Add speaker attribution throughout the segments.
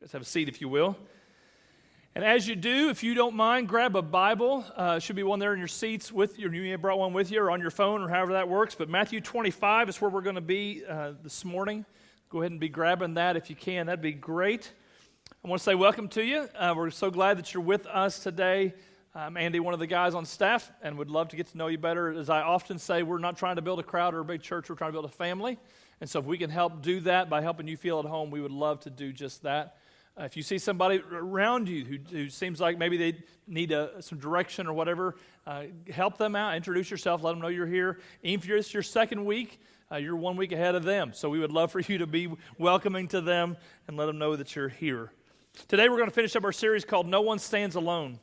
Speaker 1: Let's have a seat, if you will. And as you do, if you don't mind, grab a Bible. Should be one there in your seats with you. You may have brought one with you or on your phone or however that works. But Matthew 25 is where we're going to be this morning. Go ahead and be grabbing that if you can. That'd be great. I want to say welcome to you. We're so glad that you're with us today. I'm Andy, one of the guys on staff, and would love to get to know you better. As I often say, we're not trying to build a crowd or a big church. We're trying to build a family. And so if we can help do that by helping you feel at home, we would love to do just that. If you see somebody around you who seems like maybe they need some direction or whatever, help them out, introduce yourself, let them know you're here. Even if it's your second week, you're 1 week ahead of them. So we would love for you to be welcoming to them and let them know that you're here. Today we're going to finish up our series called No One Stands Alone.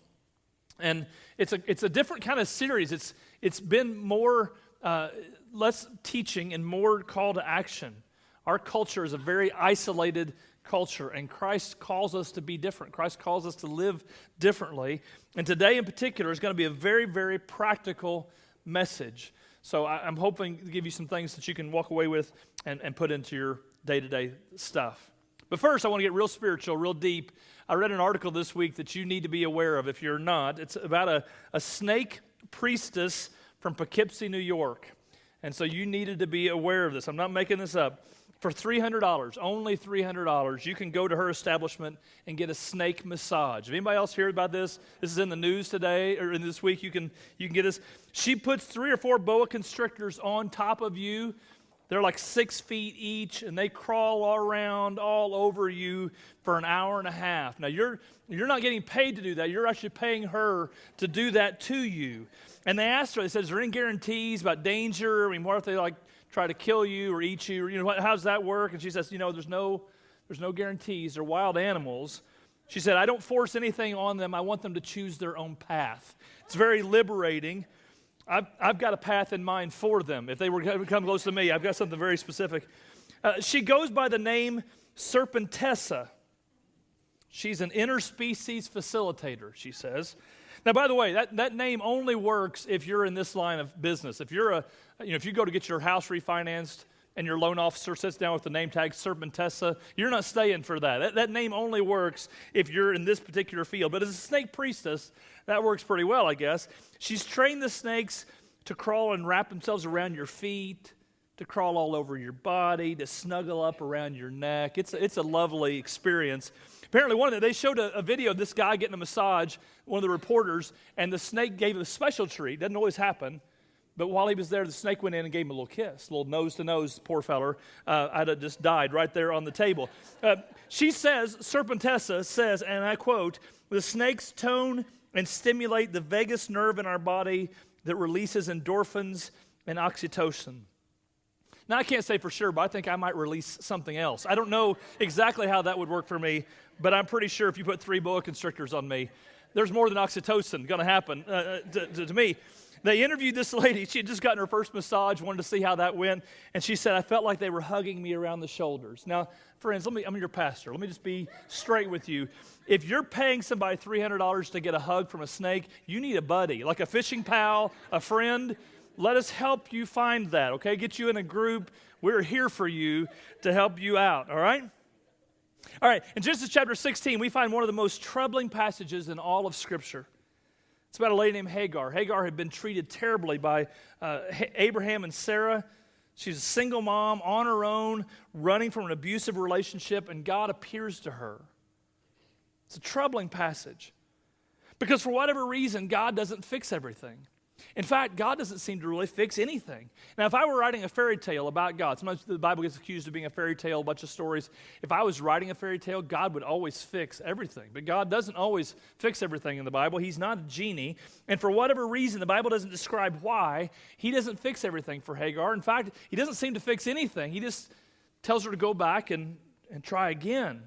Speaker 1: And it's a different kind of series. It's been more, less teaching and more call to action. Our culture is a very isolated culture, and Christ calls us to be different. Christ calls us to live differently. And today in particular is going to be a very, very practical message. So I'm hoping to give you some things that you can walk away with and put into your day-to-day stuff. But first, I want to get real spiritual, real deep. I read an article this week that you need to be aware of if you're not. It's about a snake priestess from Poughkeepsie, New York. And so you needed to be aware of this. I'm not making this up. For $300, only $300, you can go to her establishment and get a snake massage. Have anybody else heard about this? This is in the news today, or in this week. You can get this. She puts 3 or 4 boa constrictors on top of you. They're like 6 feet each, and they crawl all around, all over you for an hour and a half. Now, you're not getting paid to do that. You're actually paying her to do that to you. And they asked her, they said, is there any guarantees about danger? I mean, what if they try to kill you or eat you? Or, how does that work? And she says, there's no guarantees. They're wild animals. She said, I don't force anything on them. I want them to choose their own path. It's very liberating. I've got a path in mind for them. If they were going to come close to me, I've got something very specific. She goes by the name Serpentessa. She's an interspecies facilitator, she says. Now, by the way, that name only works if you're in this line of business. If you're if you go to get your house refinanced and your loan officer sits down with the name tag Serpentessa, you're not staying for that. That name only works if you're in this particular field. But as a snake priestess, that works pretty well, I guess. She's trained the snakes to crawl and wrap themselves around your feet, to crawl all over your body, to snuggle up around your neck. It's a lovely experience. Apparently, they showed a video of this guy getting a massage, one of the reporters, and the snake gave him a special treat. Doesn't always happen. But while he was there, the snake went in and gave him a little kiss, a little nose-to-nose, poor feller. I'd have just died right there on the table. She says, Serpentessa says, and I quote, the snakes tone and stimulate the vagus nerve in our body that releases endorphins and oxytocin. Now, I can't say for sure, but I think I might release something else. I don't know exactly how that would work for me, but I'm pretty sure if you put 3 boa constrictors on me, there's more than oxytocin going to happen to me. They interviewed this lady. She had just gotten her first massage, wanted to see how that went, and she said, I felt like they were hugging me around the shoulders. Now, friends, I'm your pastor. Let me just be straight with you. If you're paying somebody $300 to get a hug from a snake, you need a buddy, like a fishing pal, a friend. Let us help you find that, okay? Get you in a group. We're here for you to help you out, all right? All right, in Genesis chapter 16, we find one of the most troubling passages in all of Scripture. It's about a lady named Hagar. Hagar had been treated terribly by Abraham and Sarah. She's a single mom on her own, running from an abusive relationship, and God appears to her. It's a troubling passage because for whatever reason, God doesn't fix everything. In fact, God doesn't seem to really fix anything. Now, if I were writing a fairy tale about God, sometimes the Bible gets accused of being a fairy tale, a bunch of stories. If I was writing a fairy tale, God would always fix everything. But God doesn't always fix everything in the Bible. He's not a genie. And for whatever reason, the Bible doesn't describe why. He doesn't fix everything for Hagar. In fact, he doesn't seem to fix anything. He just tells her to go back and try again.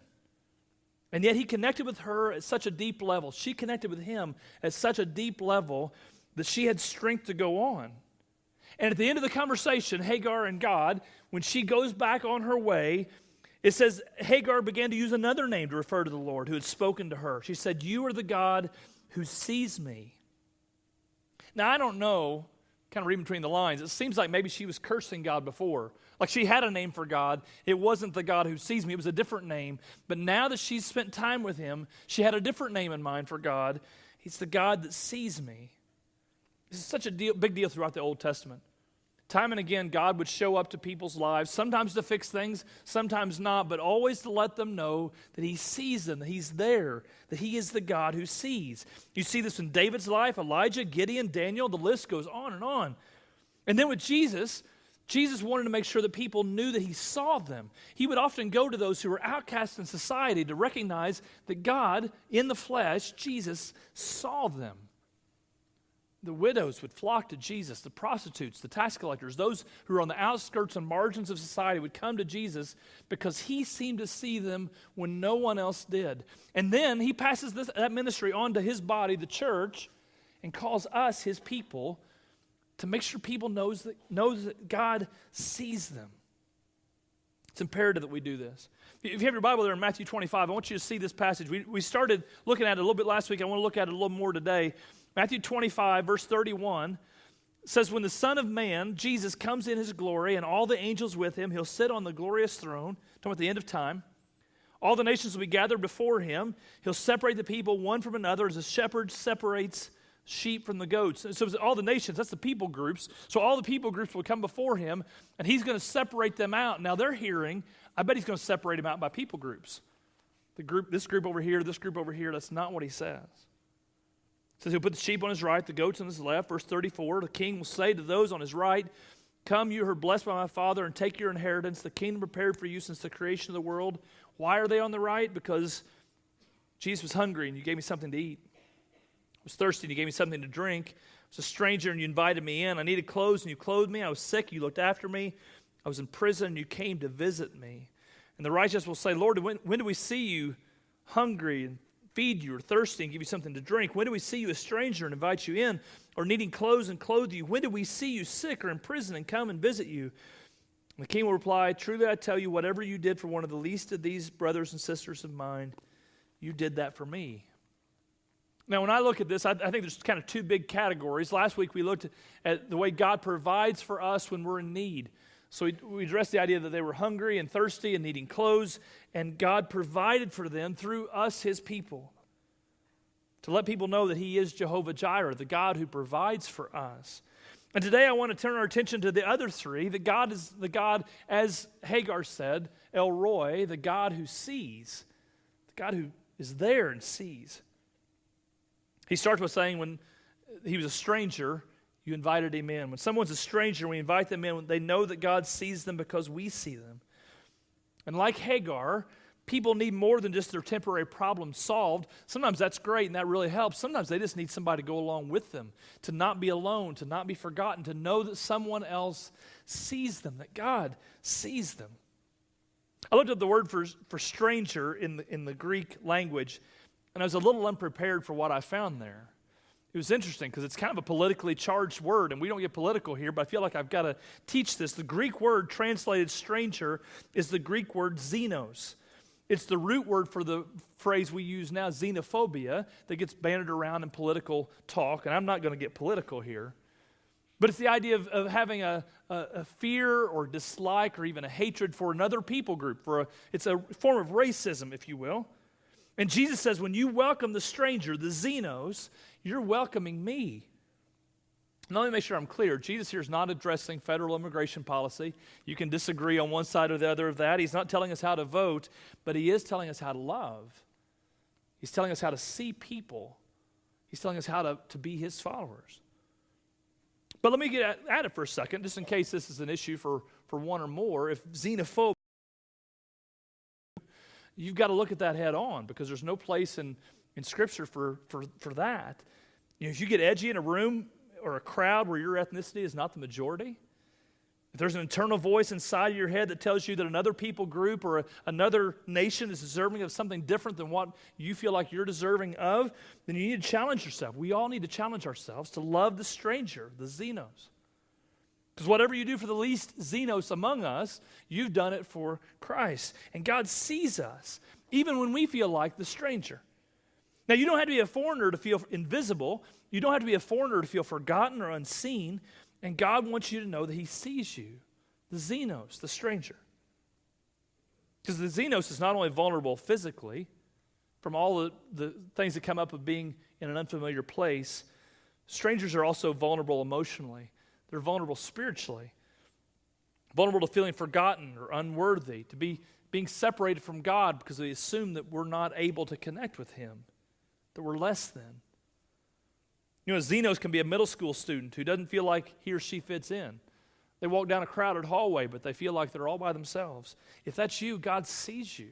Speaker 1: And yet he connected with her at such a deep level. She connected with him at such a deep level that she had strength to go on. And at the end of the conversation, Hagar and God, when she goes back on her way, it says Hagar began to use another name to refer to the Lord who had spoken to her. She said, you are the God who sees me. Now, I don't know, kind of reading between the lines, it seems like maybe she was cursing God before. Like she had a name for God. It wasn't the God who sees me. It was a different name. But now that she's spent time with him, she had a different name in mind for God. He's the God that sees me. This is such a big deal throughout the Old Testament. Time and again, God would show up to people's lives, sometimes to fix things, sometimes not, but always to let them know that he sees them, that he's there, that he is the God who sees. You see this in David's life, Elijah, Gideon, Daniel, the list goes on and on. And then with Jesus wanted to make sure that people knew that he saw them. He would often go to those who were outcast in society to recognize that God, in the flesh, Jesus, saw them. The widows would flock to Jesus. The prostitutes, the tax collectors, those who were on the outskirts and margins of society would come to Jesus because he seemed to see them when no one else did. And then he passes that ministry on to his body, the church, and calls us, his people, to make sure people knows that God sees them. It's imperative that we do this. If you have your Bible there in Matthew 25, I want you to see this passage. We started looking at it a little bit last week. I want to look at it a little more today. Matthew 25, verse 31 says, when the Son of Man, Jesus, comes in his glory and all the angels with him, he'll sit on the glorious throne, talking about the end of time. All the nations will be gathered before him. He'll separate the people one from another as a shepherd separates sheep from the goats. So all the nations, that's the people groups. So all the people groups will come before him, and he's going to separate them out. Now they're hearing, I bet he's going to separate them out by people groups. This group over here, this group over here. That's not what he says. It says he'll put the sheep on his right, the goats on his left. Verse 34, the king will say to those on his right, come, you who are blessed by my Father, and take your inheritance, the kingdom prepared for you since the creation of the world. Why are they on the right? Because Jesus was hungry, and you gave me something to eat. I was thirsty, and you gave me something to drink. I was a stranger, and you invited me in. I needed clothes, and you clothed me. I was sick, you looked after me. I was in prison, and you came to visit me. And the righteous will say, Lord, when do we see you hungry and feed you, or thirsty and give you something to drink? When do we see you a stranger and invite you in, or needing clothes and clothe you? When do we see you sick or in prison and come and visit you? And the king will reply, truly I tell you, whatever you did for one of the least of these brothers and sisters of mine, you did that for me. Now, when I look at this, I think there's kind of two big categories. Last week we looked at the way God provides for us when we're in need. So we addressed the idea that they were hungry and thirsty and needing clothes, and God provided for them through us, his people, to let people know that he is Jehovah Jireh, the God who provides for us. And today I want to turn our attention to the other three. That God is the God, as Hagar said, El Roi, the God who sees, the God who is there and sees. He starts with saying when he was a stranger, you invited him in. When someone's a stranger, we invite them in. They know that God sees them because we see them. And like Hagar, people need more than just their temporary problem solved. Sometimes that's great and that really helps. Sometimes they just need somebody to go along with them, to not be alone, to not be forgotten, to know that someone else sees them, that God sees them. I looked at the word for stranger in the Greek language, and I was a little unprepared for what I found there. It was interesting because it's kind of a politically charged word, and we don't get political here, but I feel like I've got to teach this. The Greek word translated stranger is the Greek word xenos. It's the root word for the phrase we use now, xenophobia, that gets bandied around in political talk, and I'm not going to get political here. But it's the idea of having a fear or dislike or even a hatred for another people group. It's a form of racism, if you will. And Jesus says, when you welcome the stranger, the xenos, you're welcoming me. Now, let me make sure I'm clear. Jesus here is not addressing federal immigration policy. You can disagree on one side or the other of that. He's not telling us how to vote, but he is telling us how to love. He's telling us how to see people. He's telling us how to be his followers. But let me get at it for a second, just in case this is an issue for one or more. If xenophobe, you've got to look at that head on, because there's no place in Scripture for that. You know, if you get edgy in a room or a crowd where your ethnicity is not the majority, if there's an internal voice inside of your head that tells you that another people group or another nation is deserving of something different than what you feel like you're deserving of, then you need to challenge yourself. We all need to challenge ourselves to love the stranger, the xenos. Because whatever you do for the least xenos among us, you've done it for Christ. And God sees us, even when we feel like the stranger. Now, you don't have to be a foreigner to feel invisible. You don't have to be a foreigner to feel forgotten or unseen. And God wants you to know that he sees you, the Xenos, the stranger. Because the Xenos is not only vulnerable physically from all the things that come up of being in an unfamiliar place, strangers are also vulnerable emotionally. They're vulnerable spiritually, vulnerable to feeling forgotten or unworthy, to being separated from God because they assume that we're not able to connect with Him, that we're less than. Xenos can be a middle school student who doesn't feel like he or she fits in. They walk down a crowded hallway, but they feel like they're all by themselves. If that's you, God sees you.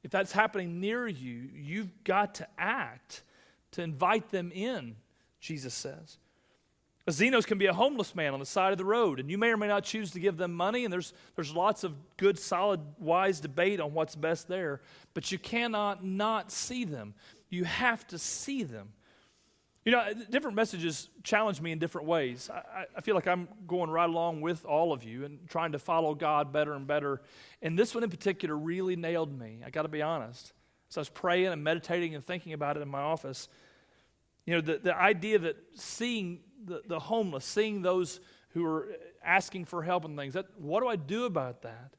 Speaker 1: If that's happening near you, you've got to act to invite them in, Jesus says. A Xenos can be a homeless man on the side of the road, and you may or may not choose to give them money, and there's lots of good, solid, wise debate on what's best there, but you cannot not see them. You have to see them. Different messages challenge me in different ways. I feel like I'm going right along with all of you and trying to follow God better and better. And this one in particular really nailed me. I got to be honest. So I was praying and meditating and thinking about it in my office. The idea that seeing the homeless, seeing those who are asking for help and things, what do I do about that?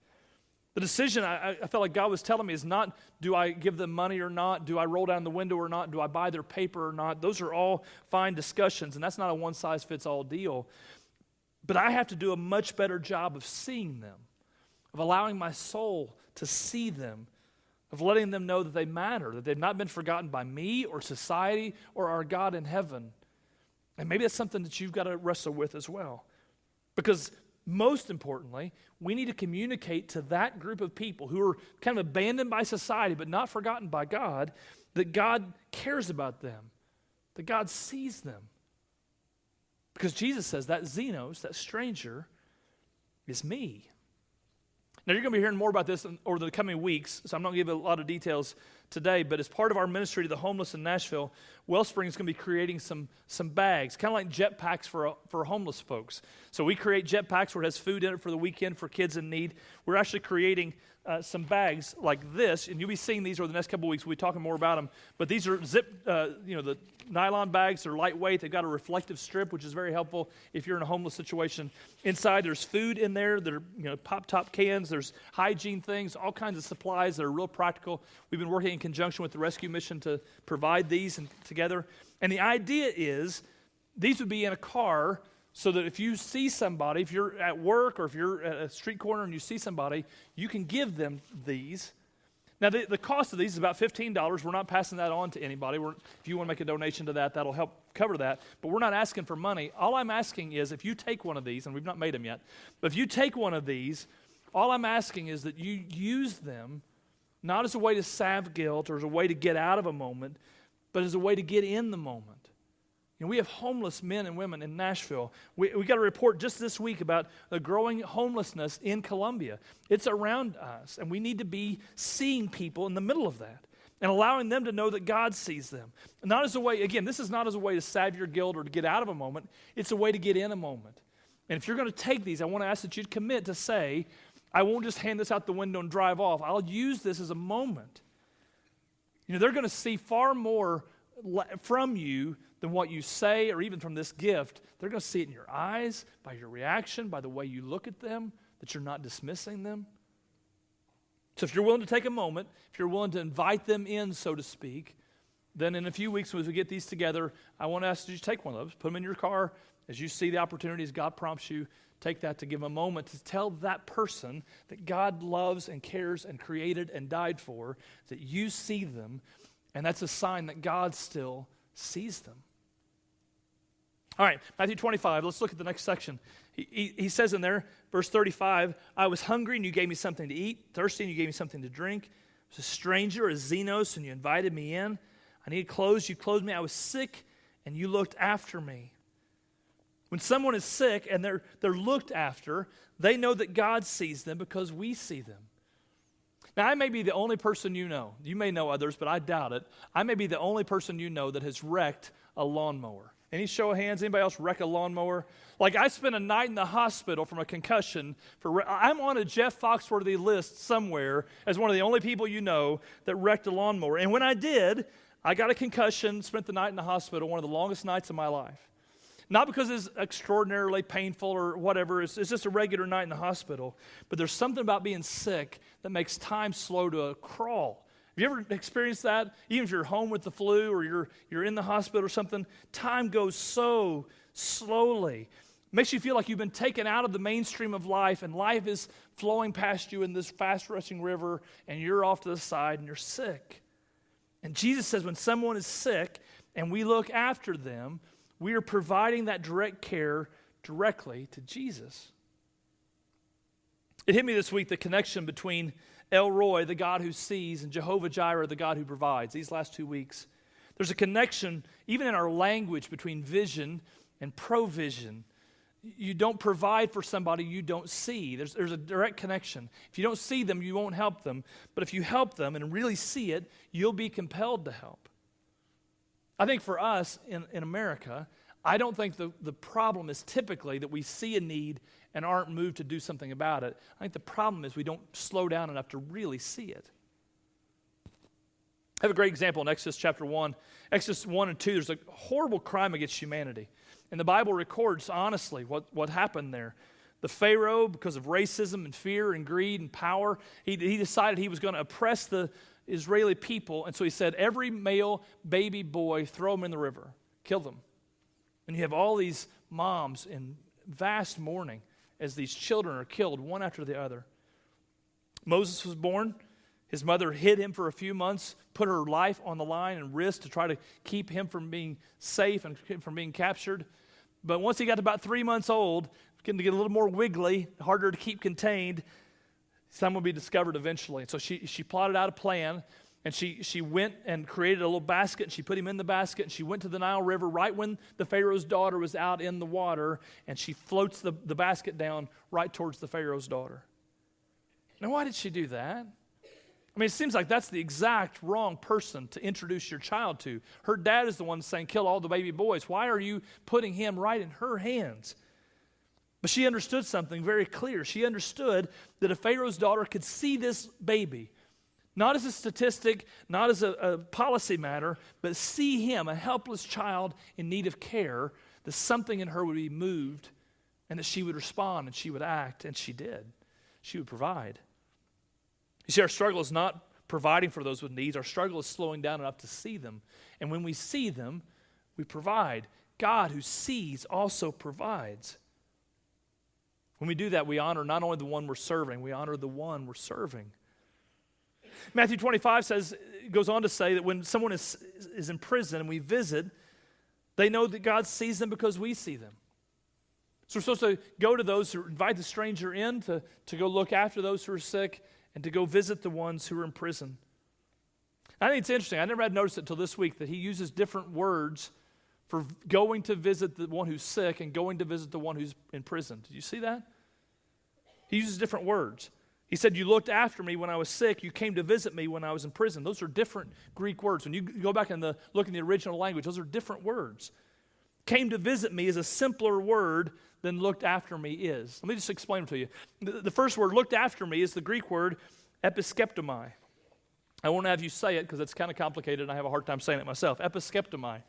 Speaker 1: The decision I felt like God was telling me is not, do I give them money or not? Do I roll down the window or not? Do I buy their paper or not? Those are all fine discussions, and that's not a one-size-fits-all deal. But I have to do a much better job of seeing them, of allowing my soul to see them, of letting them know that they matter, that they've not been forgotten by me or society or our God in heaven. And maybe that's something that you've got to wrestle with as well. Because most importantly, we need to communicate to that group of people who are kind of abandoned by society but not forgotten by God, that God cares about them, that God sees them. Because Jesus says that Xenos, that stranger, is me. Now, you're going to be hearing more about this over the coming weeks, so I'm not going to give a lot of details today, but as part of our ministry to the homeless in Nashville, WellSpring is going to be creating some bags, kind of like jetpacks for homeless folks. So we create jetpacks where it has food in it for the weekend for kids in need. We're actually creating some bags like this, and you'll be seeing these over the next couple of weeks. We'll be talking more about them, but these are the nylon bags. They're lightweight. They've got a reflective strip, which is very helpful if you're in a homeless situation. Inside, there's food in there. There are pop-top cans. There's hygiene things, all kinds of supplies that are real practical. We've been working in conjunction with the rescue mission to provide these together. And the idea is these would be in a car so that if you see somebody, if you're at work or if you're at a street corner and you see somebody, you can give them these. Now, the cost of these is about $15. We're not passing that on to anybody. If you want to make a donation to that, that'll help cover that. But we're not asking for money. All I'm asking is if you take one of these, and we've not made them yet, but if you take one of these, all I'm asking is that you use them not as a way to salve guilt or as a way to get out of a moment, but as a way to get in the moment. We have homeless men and women in Nashville. We got a report just this week about the growing homelessness in Columbia. It's around us, and we need to be seeing people in the middle of that and allowing them to know that God sees them. Not as a way, again, this is not as a way to salve your guilt or to get out of a moment. It's a way to get in a moment. And if you're going to take these, I want to ask that you'd commit to say, I won't just hand this out the window and drive off. I'll use this as a moment. They're going to see far more from you than what you say or even from this gift. They're going to see it in your eyes, by your reaction, by the way you look at them, that you're not dismissing them. So if you're willing to take a moment, if you're willing to invite them in, so to speak, then in a few weeks as we get these together, I want to ask you to take one of those, put them in your car. As you see the opportunities God prompts you, take that to give a moment to tell that person that God loves and cares and created and died for, that you see them, and that's a sign that God still sees them. All right, Matthew 25, let's look at the next section. He says in there, verse 35, I was hungry and you gave me something to eat, thirsty and you gave me something to drink. I was a stranger, a Xenos, and you invited me in. I needed clothes, you clothed me. I was sick and you looked after me. When someone is sick and they're looked after, they know that God sees them because we see them. Now, I may be the only person you know. You may know others, but I doubt it. I may be the only person you know that has wrecked a lawnmower. Any show of hands? Anybody else wreck a lawnmower? Like, I spent a night in the hospital from a concussion. I'm on a Jeff Foxworthy list somewhere as one of the only people you know that wrecked a lawnmower. And when I did, I got a concussion, spent the night in the hospital, one of the longest nights of my life. Not because it's extraordinarily painful or whatever. It's just a regular night in the hospital. But there's something about being sick that makes time slow to a crawl. Have you ever experienced that? Even if you're home with the flu or you're in the hospital or something, time goes so slowly. Makes you feel like you've been taken out of the mainstream of life, and life is flowing past you in this fast-rushing river, and you're off to the side, and you're sick. And Jesus says when someone is sick and we look after them, we are providing that direct care directly to Jesus. It hit me this week, the connection between El Roi, the God who sees, and Jehovah Jireh, the God who provides. These last 2 weeks, there's a connection, even in our language, between vision and provision. You don't provide for somebody you don't see. There's a direct connection. If you don't see them, you won't help them. But if you help them and really see it, you'll be compelled to help. I think for us in America, I don't think the problem is typically that we see a need and aren't moved to do something about it. I think the problem is we don't slow down enough to really see it. I have a great example in Exodus chapter 1. Exodus 1 and 2, there's a horrible crime against humanity. And the Bible records honestly what happened there. The Pharaoh, because of racism and fear and greed and power, he decided he was going to oppress the Israeli people. And so he said, every male baby boy, throw them in the river. Kill them. And you have all these moms in vast mourning as these children are killed one after the other. Moses was born. His mother hid him for a few months, put her life on the line and risk to try to keep him from being safe and from being captured. But once he got to about 3 months old, getting to get a little more wiggly, harder to keep contained, someone would be discovered eventually. And so she plotted out a plan, and she went and created a little basket, and she put him in the basket, and she went to the Nile River right when the Pharaoh's daughter was out in the water, and she floats the basket down right towards the Pharaoh's daughter. Now, why did she do that? I mean, it seems like that's the exact wrong person to introduce your child to. Her dad is the one saying, kill all the baby boys. Why are you putting him right in her hands? But she understood something very clear. She understood that a Pharaoh's daughter could see this baby, not as a statistic, not as a policy matter, but see him, a helpless child in need of care, that something in her would be moved and that she would respond and she would act, and she did. She would provide. You see, our struggle is not providing for those with needs. Our struggle is slowing down enough to see them. And when we see them, we provide. God, who sees, also provides. When we do that, we honor not only the one we're serving, we honor the one we're serving. Matthew 25 goes on to say that when someone is in prison and we visit, they know that God sees them because we see them. So we're supposed to go to those who invite the stranger in to go look after those who are sick, and to go visit the ones who are in prison. I think it's interesting. I never had noticed it until this week that he uses different words for going to visit the one who's sick and going to visit the one who's in prison. Did you see that? He uses different words. He said, you looked after me when I was sick. You came to visit me when I was in prison. Those are different Greek words. When you go back and look in the original language, those are different words. Came to visit me is a simpler word than looked after me is. Let me just explain it to you. The first word, looked after me, is the Greek word episkeptomai. I won't have you say it because it's kind of complicated and I have a hard time saying it myself. Episkeptomai.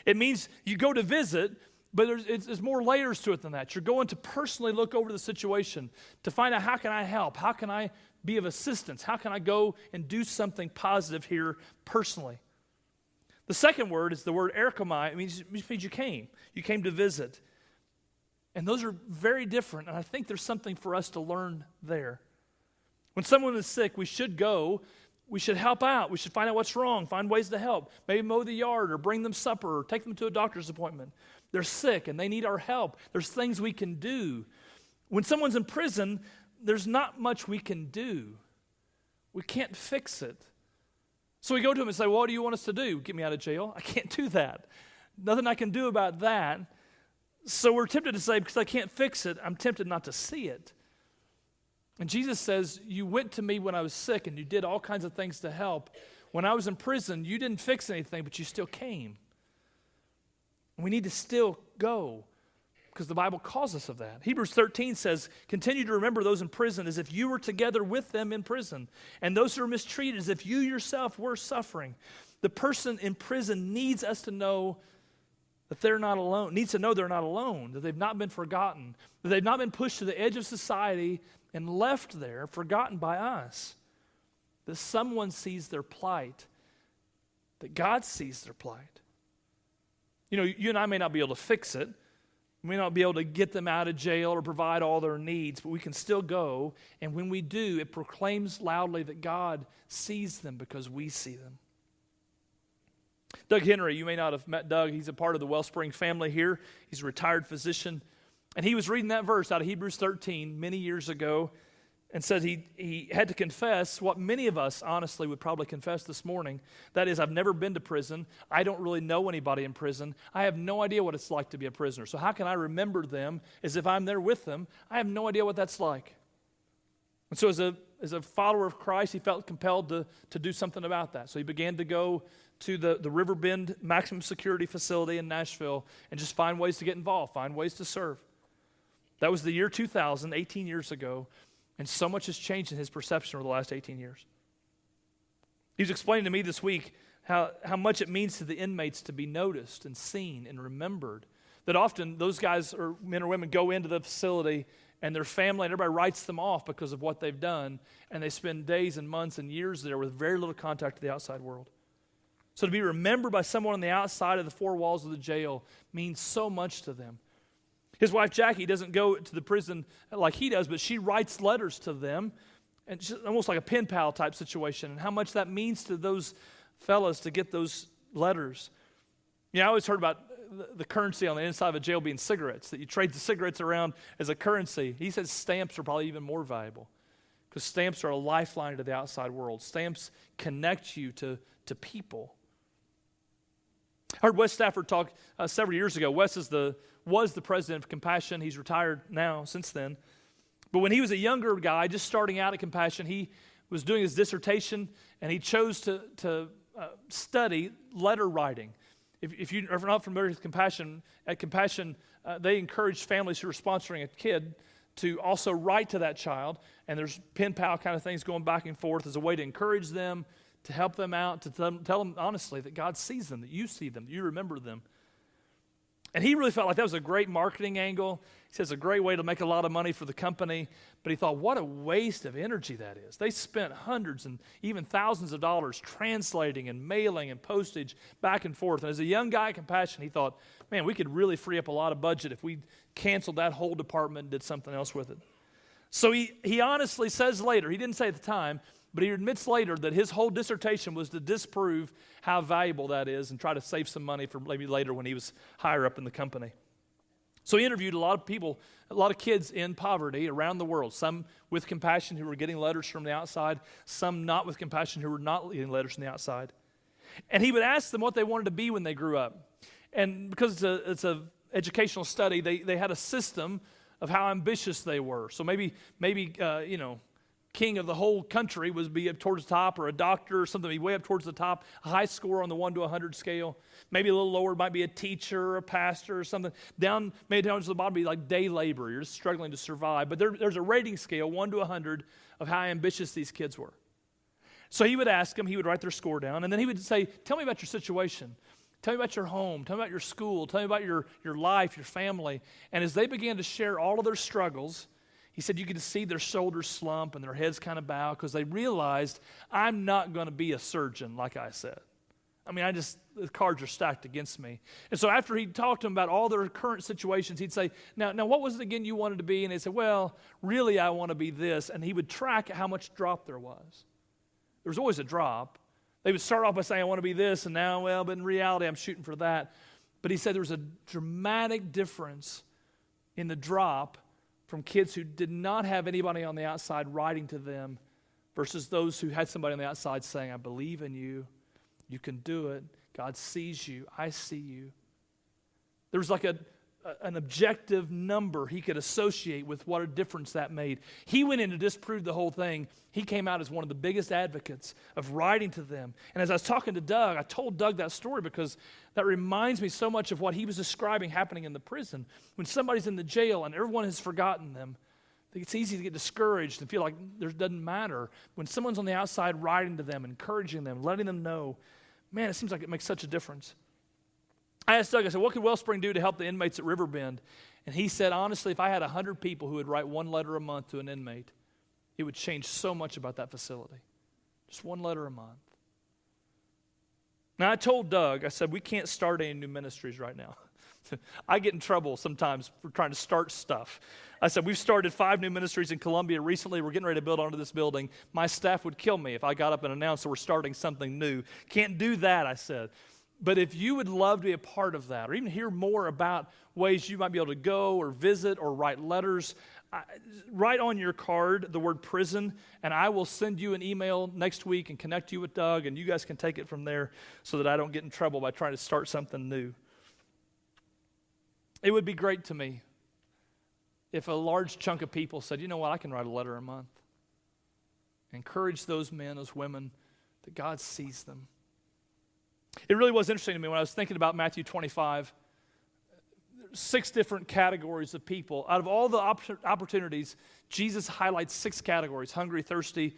Speaker 1: It means you go to visit, but there's more layers to it than that. You're going to personally look over the situation to find out, how can I help? How can I be of assistance? How can I go and do something positive here personally? The second word is the word erchomai. It means you came. You came to visit. And those are very different, and I think there's something for us to learn there. When someone is sick, we should go. We should help out. We should find out what's wrong, find ways to help. Maybe mow the yard or bring them supper or take them to a doctor's appointment. They're sick and they need our help. There's things we can do. When someone's in prison, there's not much we can do. We can't fix it. So we go to him and say, well, what do you want us to do? Get me out of jail? I can't do that. Nothing I can do about that. So we're tempted to say, because I can't fix it, I'm tempted not to see it. And Jesus says, you went to me when I was sick and you did all kinds of things to help. When I was in prison, you didn't fix anything, but you still came. And we need to still go because the Bible calls us of that. Hebrews 13 says, continue to remember those in prison as if you were together with them in prison, and those who are mistreated as if you yourself were suffering. The person in prison needs us to know that they're not alone, needs to know they're not alone, that they've not been forgotten, that they've not been pushed to the edge of society and left there, forgotten by us, that someone sees their plight, that God sees their plight. You know, you and I may not be able to fix it. We may not be able to get them out of jail or provide all their needs, but we can still go, and when we do, it proclaims loudly that God sees them because we see them. Doug Henry, you may not have met Doug. He's a part of the WellSpring family here. He's a retired physician. And he was reading that verse out of Hebrews 13 many years ago and said he had to confess what many of us honestly would probably confess this morning. That is, I've never been to prison. I don't really know anybody in prison. I have no idea what it's like to be a prisoner. So how can I remember them as if I'm there with them? I have no idea what that's like. And so as a follower of Christ, he felt compelled to do something about that. So he began to go to the River Bend maximum security facility in Nashville and just find ways to get involved, find ways to serve. That was the year 2000, 18 years ago, and so much has changed in his perception over the last 18 years. He was explaining to me this week how much it means to the inmates to be noticed and seen and remembered. That often those guys or men or women go into the facility and their family and everybody writes them off because of what they've done, and they spend days and months and years there with very little contact with the outside world. So to be remembered by someone on the outside of the four walls of the jail means so much to them. His wife Jackie doesn't go to the prison like he does, but she writes letters to them, and it's almost like a pen pal type situation, and how much that means to those fellas to get those letters. You know, I always heard about the currency on the inside of a jail being cigarettes, that you trade the cigarettes around as a currency. He says stamps are probably even more valuable because stamps are a lifeline to the outside world. Stamps connect you to people. I heard Wes Stafford talk several years ago. Wes was the president of Compassion. He's retired now since then. But when he was a younger guy, just starting out at Compassion, he was doing his dissertation, and he chose to study letter writing. If you're not familiar with Compassion, at Compassion, they encourage families who are sponsoring a kid to also write to that child, and there's pen pal kind of things going back and forth as a way to encourage them, to help them out, to tell them honestly that God sees them, that you see them, that you remember them. And he really felt like that was a great marketing angle. He says a great way to make a lot of money for the company. But he thought, what a waste of energy that is. They spent hundreds and even thousands of dollars translating and mailing and postage back and forth. And as a young guy at Compassion, he thought, man, we could really free up a lot of budget if we canceled that whole department and did something else with it. So he honestly says later, he didn't say at the time, but he admits later that his whole dissertation was to disprove how valuable that is and try to save some money for maybe later when he was higher up in the company. So he interviewed a lot of people, a lot of kids in poverty around the world, some with Compassion who were getting letters from the outside, some not with Compassion who were not getting letters from the outside. And he would ask them what they wanted to be when they grew up. And because it's a educational study, they had a system of how ambitious they were. So maybe king of the whole country was be up towards the top, or a doctor or something be way up towards the top, a high score on the 1 to 100 scale. Maybe a little lower might be a teacher or a pastor or something. Maybe down to the bottom be like day labor. You're just struggling to survive. But there's a rating scale, 1 to 100, of how ambitious these kids were. So he would ask them, he would write their score down, and then he would say, tell me about your situation. Tell me about your home. Tell me about your school. Tell me about your life, your family. And as they began to share all of their struggles, he said you could see their shoulders slump and their heads kind of bow because they realized, I'm not going to be a surgeon like I said. I mean, the cards are stacked against me. And so after he talked to them about all their current situations, he'd say, now what was it again you wanted to be? And they'd say, well, really I want to be this. And he would track how much drop there was. There was always a drop. They would start off by saying, I want to be this, and now, but in reality, I'm shooting for that. But he said there was a dramatic difference in the drop from kids who did not have anybody on the outside writing to them versus those who had somebody on the outside saying, I believe in you, you can do it, God sees you, I see you. There was like an objective number he could associate with what a difference that made. He went in to disprove the whole thing. He came out as one of the biggest advocates of writing to them. And as I was talking to Doug, I told Doug that story because that reminds me so much of what he was describing happening in the prison. When somebody's in the jail and everyone has forgotten them, it's easy to get discouraged and feel like it doesn't matter. When someone's on the outside writing to them, encouraging them, letting them know, man, it seems like it makes such a difference. I asked Doug, I said, what could WellSpring do to help the inmates at Riverbend? And he said, honestly, if I had 100 people who would write one letter a month to an inmate, it would change so much about that facility. Just one letter a month. Now, I told Doug, I said, we can't start any new ministries right now. I get in trouble sometimes for trying to start stuff. I said, we've started 5 new ministries in Columbia recently. We're getting ready to build onto this building. My staff would kill me if I got up and announced that we're starting something new. Can't do that, I said. But if you would love to be a part of that, or even hear more about ways you might be able to go or visit or write letters, write on your card the word prison, and I will send you an email next week and connect you with Doug, and you guys can take it from there so that I don't get in trouble by trying to start something new. It would be great to me if a large chunk of people said, you know what, I can write a letter a month. Encourage those men, those women, that God sees them. It really was interesting to me when I was thinking about Matthew 25, 6 different categories of people. Out of all the opportunities, Jesus highlights 6 categories: hungry, thirsty,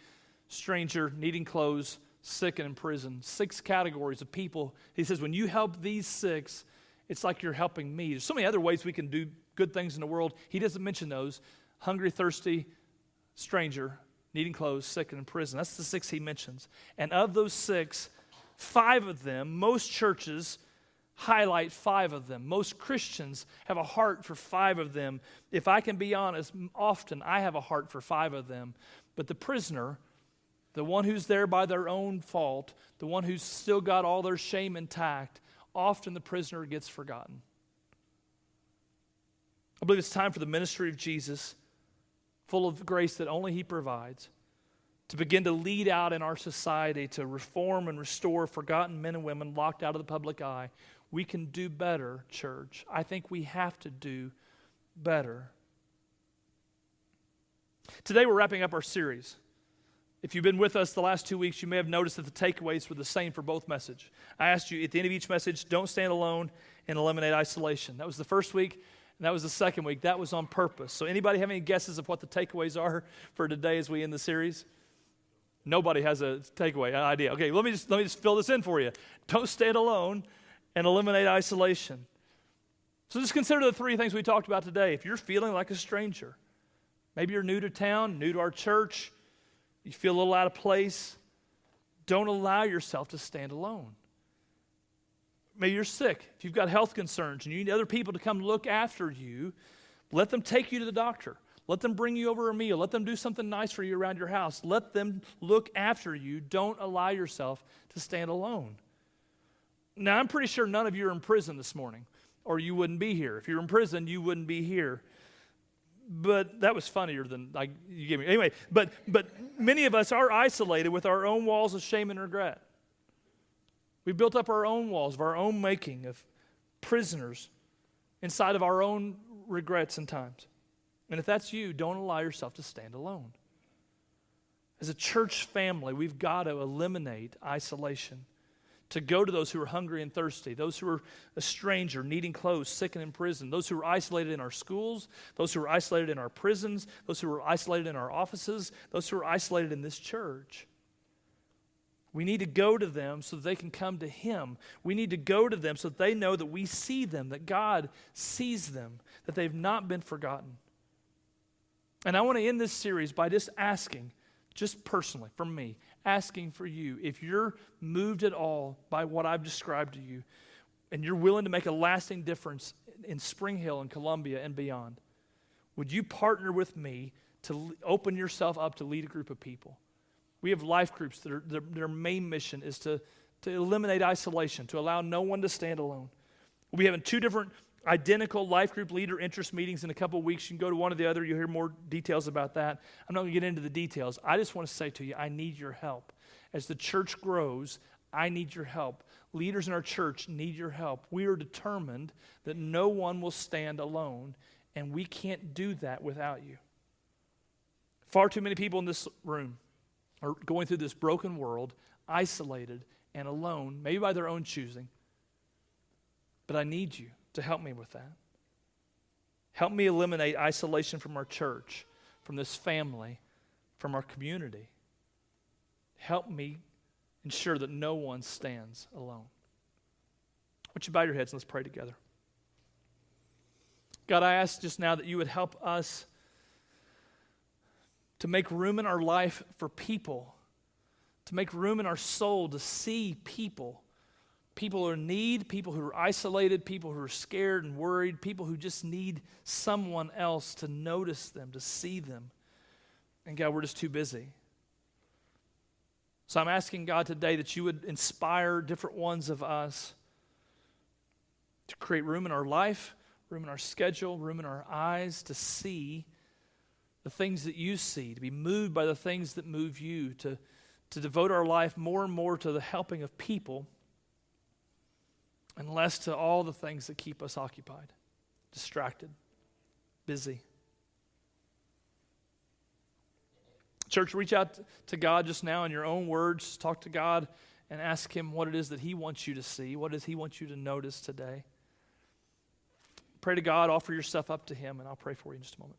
Speaker 1: stranger, needing clothes, sick, and in prison. 6 categories of people. He says, when you help these 6, it's like you're helping me. There's so many other ways we can do good things in the world. He doesn't mention those. Hungry, thirsty, stranger, needing clothes, sick, and in prison. That's the 6 he mentions. And of those 6, 5 of them, most churches highlight 5 of them. Most Christians have a heart for 5 of them. If I can be honest, often I have a heart for 5 of them. But the prisoner, the one who's there by their own fault, the one who's still got all their shame intact, often the prisoner gets forgotten. I believe it's time for the ministry of Jesus, full of grace that only he provides, to begin to lead out in our society, to reform and restore forgotten men and women locked out of the public eye. We can do better, church. I think we have to do better. Today we're wrapping up our series. If you've been with us the last 2 weeks, you may have noticed that the takeaways were the same for both messages. I asked you at the end of each message, don't stand alone and eliminate isolation. That was the first week, and that was the second week. That was on purpose. So anybody have any guesses of what the takeaways are for today as we end the series? Nobody has a takeaway idea. Okay, let me just fill this in for you. Don't stand alone and eliminate isolation. So just consider the 3 things we talked about today. If you're feeling like a stranger, maybe you're new to town, new to our church, you feel a little out of place, don't allow yourself to stand alone. Maybe you're sick. If you've got health concerns and you need other people to come look after you, let them take you to the doctor. Let them bring you over a meal. Let them do something nice for you around your house. Let them look after you. Don't allow yourself to stand alone. Now, I'm pretty sure none of you are in prison this morning, or you wouldn't be here. If you're in prison, you wouldn't be here. But that was funnier than you gave me. Anyway, but many of us are isolated with our own walls of shame and regret. We built up our own walls of our own making, of prisoners inside of our own regrets and times. And if that's you, don't allow yourself to stand alone. As a church family, we've got to eliminate isolation, to go to those who are hungry and thirsty, those who are a stranger, needing clothes, sick and in prison, those who are isolated in our schools, those who are isolated in our prisons, those who are isolated in our offices, those who are isolated in this church. We need to go to them so that they can come to him. We need to go to them so that they know that we see them, that God sees them, that they've not been forgotten. And I want to end this series by just asking, just personally, from me, asking for you, if you're moved at all by what I've described to you, and you're willing to make a lasting difference in Spring Hill and Columbia and beyond, would you partner with me to open yourself up to lead a group of people? We have life groups that their main mission is to eliminate isolation, to allow no one to stand alone. We'll be having 2 different identical life group leader interest meetings in a couple of weeks. You can go to one or the other. You'll hear more details about that. I'm not going to get into the details. I just want to say to you, I need your help. As the church grows, I need your help. Leaders in our church need your help. We are determined that no one will stand alone, and we can't do that without you. Far too many people in this room are going through this broken world, isolated and alone, maybe by their own choosing. But I need you to help me with that. Help me eliminate isolation from our church, from this family, from our community. Help me ensure that no one stands alone. Why don't you bow your heads and let's pray together. God, I ask just now that you would help us to make room in our life for people, to make room in our soul to see people. People who are in need, people who are isolated, people who are scared and worried, people who just need someone else to notice them, to see them. And God, we're just too busy. So I'm asking God today that you would inspire different ones of us to create room in our life, room in our schedule, room in our eyes to see the things that you see, to be moved by the things that move you, to devote our life more and more to the helping of people and less to all the things that keep us occupied, distracted, busy. Church, reach out to God just now in your own words. Talk to God and ask him what it is that he wants you to see, what does he want you to notice today. Pray to God, offer yourself up to him, and I'll pray for you in just a moment.